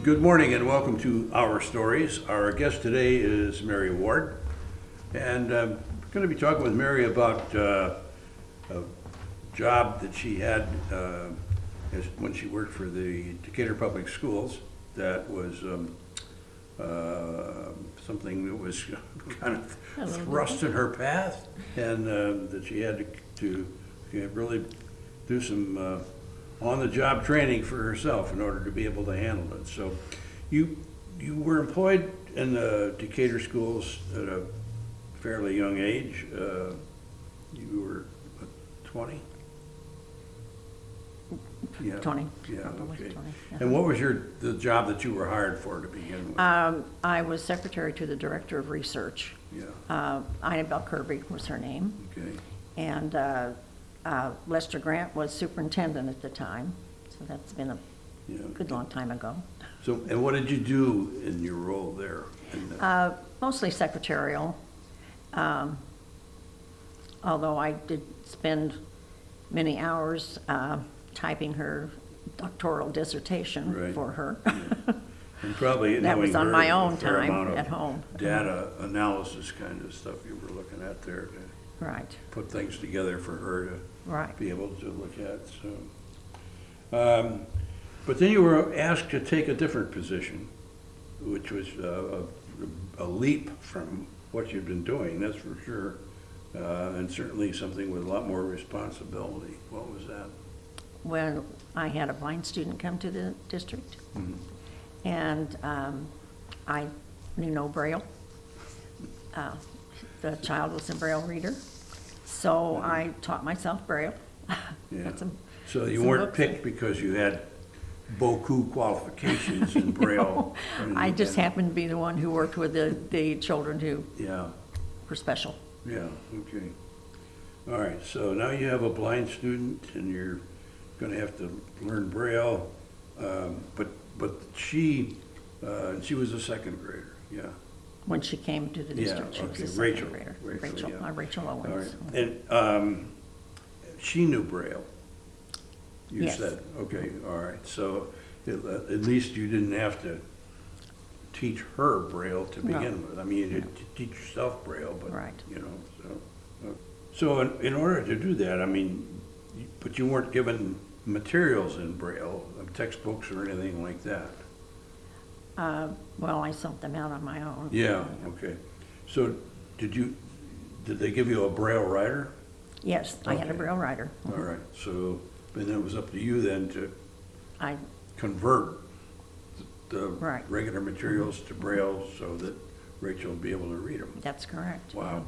Good morning and welcome to Our Stories. Our guest today is Mary Ward. And I'm going to be talking with Mary about a job that she had when she worked for the Decatur Public Schools. That was something that was kind of thrust in her path, and that she had to really do some on-the-job training for herself in order to be able to handle it. So you were employed in the Decatur schools at a fairly young age. You were 20? Yeah. 20. Yeah, Probably okay. 20, yeah. And what was the job that you were hired for to begin with? I was secretary to the director of research. Yeah, Annabelle Kirby was her name. okay. And Lester Grant was superintendent at the time. So that's been a Yeah. good long time ago. So, and what did you do in your role there? Mostly secretarial. Although I did spend many hours typing her doctoral dissertation Right. for her. And probably That was knowing on her, my a own fair time amount of at home. Data analysis kind of stuff you were looking at there to Right, put things together for her to right. be able to look at, so. But then you were asked to take a different position, which was a leap from what you'd been doing, that's for sure. And certainly something with a lot more responsibility. What was that? When I had a blind student come to the district, Mhm. and I knew no Braille. The child was a Braille reader, so I taught myself Braille. Yeah. Got some- So you some weren't books. picked because you had beaucoup qualifications in Braille? I just happened to be the one who worked with the children who Yeah, were special. yeah, okay. All right, so now you have a blind student and you're gonna have to learn Braille. But she was a second grader, yeah. When she came to the Yeah, district, she was okay, a second Rachel, grader. Rachel, yeah. Rachel All right, Owens. and she knew Braille, you Yes. said? Okay, all right, so at least you didn't have to teach her Braille to No. begin with. I mean, you had to teach yourself Braille, but, Right. you know, so in order to do that, I mean, but you weren't given materials in Braille, textbooks or anything like that? Well, I sought them out on my own. Yeah, okay. So did they give you a Braille writer? Yes, I had a Okay. Braille writer. All right, so then it was up to you then to I, convert the Right. regular materials to Braille so that Rachel would be able to read them. that's correct. Wow.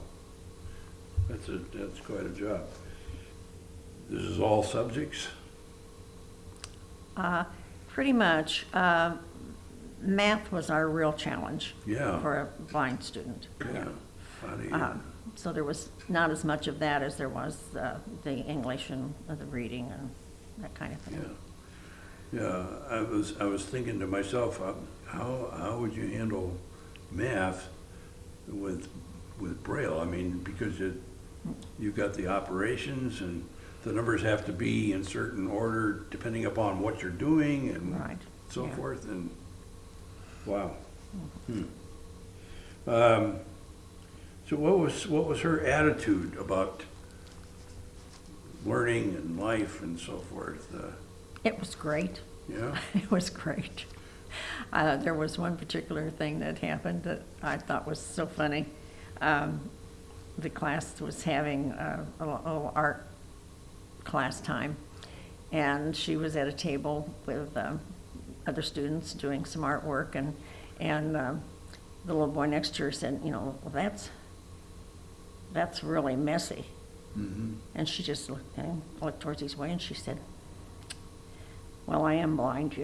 That's quite a job. This is all subjects? Pretty much. Math was our real challenge Yeah. for a blind student. Yeah. How do you- So there was not as much of that as there was the English and the reading and that kind of thing. Yeah. Yeah, I was thinking to myself, how would you handle math with Braille? I mean, because you've got the operations and the numbers have to be in certain order depending upon what you're doing and Right. so Yeah. forth, and wow. So what was her attitude about learning and life and so forth? It was great. Yeah, It was great. There was one particular thing that happened that I thought was so funny. The class was having a little art class time, and she was at a table with other students doing some artwork, and the little boy next to her said, well, that's really messy. mm-hmm. And she just looked towards his way and she said, well, I am blind,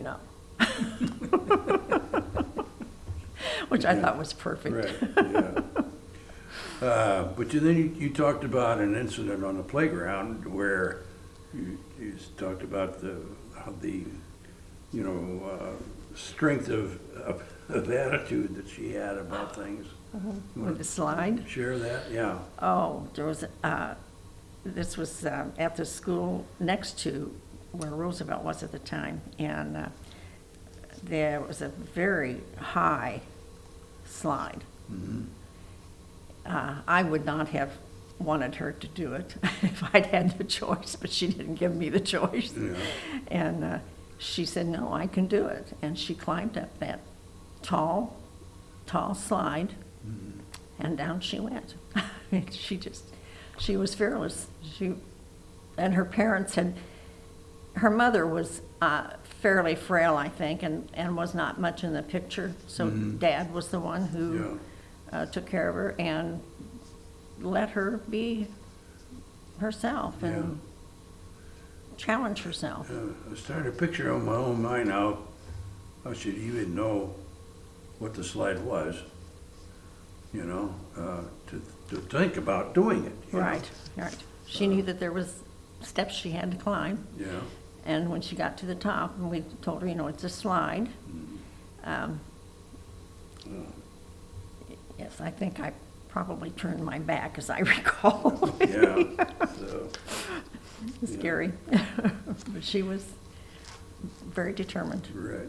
Which I Yeah. thought was perfect. Right, yeah. But then you talked about an incident on the playground where you talked about how the strength of attitude that she had about things. You With want the to slide. share that? Yeah. Oh, there was, this was at the school next to where Roosevelt was at the time, and there was a very high slide. I would not have wanted her to do it if I'd had the choice, but she didn't give me the choice. Yeah. And she said, no, I can do it. And she climbed up that tall slide, and down she went. She was fearless. And her parents her mother was fairly frail, I think, and was not much in the picture. So Dad was the one who took care of her and let her be herself and challenge herself. I was trying to picture in my own mind how she'd even know what the slide was, you know, to think about doing it. You know? Right. She knew that there was steps she had to climb. Yeah. And when she got to the top, and we told her, you know, it's a slide. Yes, I think I probably turned my back, as I recall. Yeah. So, Scary. But she was very determined. right.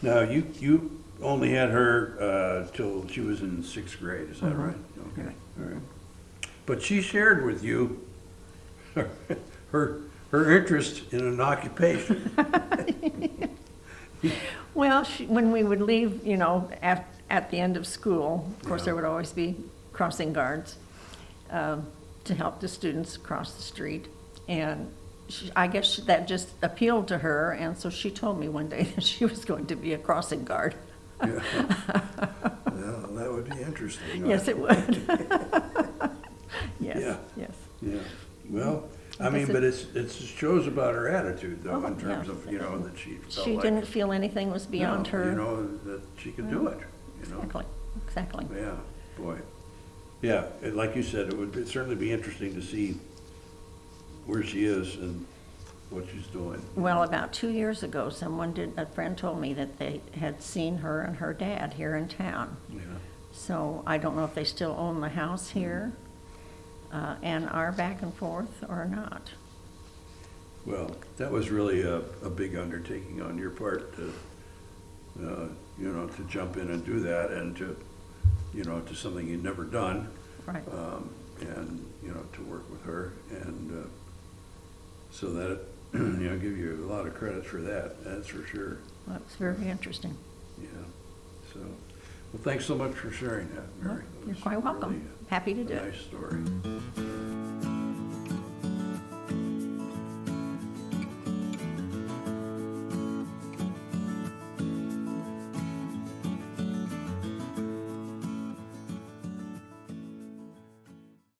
Now, you only had her till she was in 6th grade, is that right? Okay, all right. But she shared with you her interest in an occupation. Well, when we would leave, you know, at the end of school, of course, there would always be crossing guards to help the students cross the street. And I guess that just appealed to her, and so she told me one day that she was going to be a crossing guard. Yeah. Well, that would be interesting. Yes, it would. Yes, Yeah. yes. Yeah. Well, I mean, but it shows about her attitude, though, in terms yeah. of, you know, that she felt She like, didn't feel anything was beyond no, her. you know, that she could do it, you know. Exactly. Yeah, boy. Yeah, like you said, it would certainly be interesting to see where she is and what she's doing. Well, about 2 years ago, a friend told me that they had seen her and her dad here in town. Yeah. So I don't know if they still own the house here and are back and forth or not. Well, that was really a big undertaking on your part to, you know, to jump in and do that, and to, you know, to something you'd never done. Right. And, you know, to work with her, and so that, you know, give you a lot of credit for that, that's for sure. Well, it's very interesting. Yeah, so, well, thanks so much for sharing that, Mary. That You're was quite welcome. really Happy to a do it. nice story.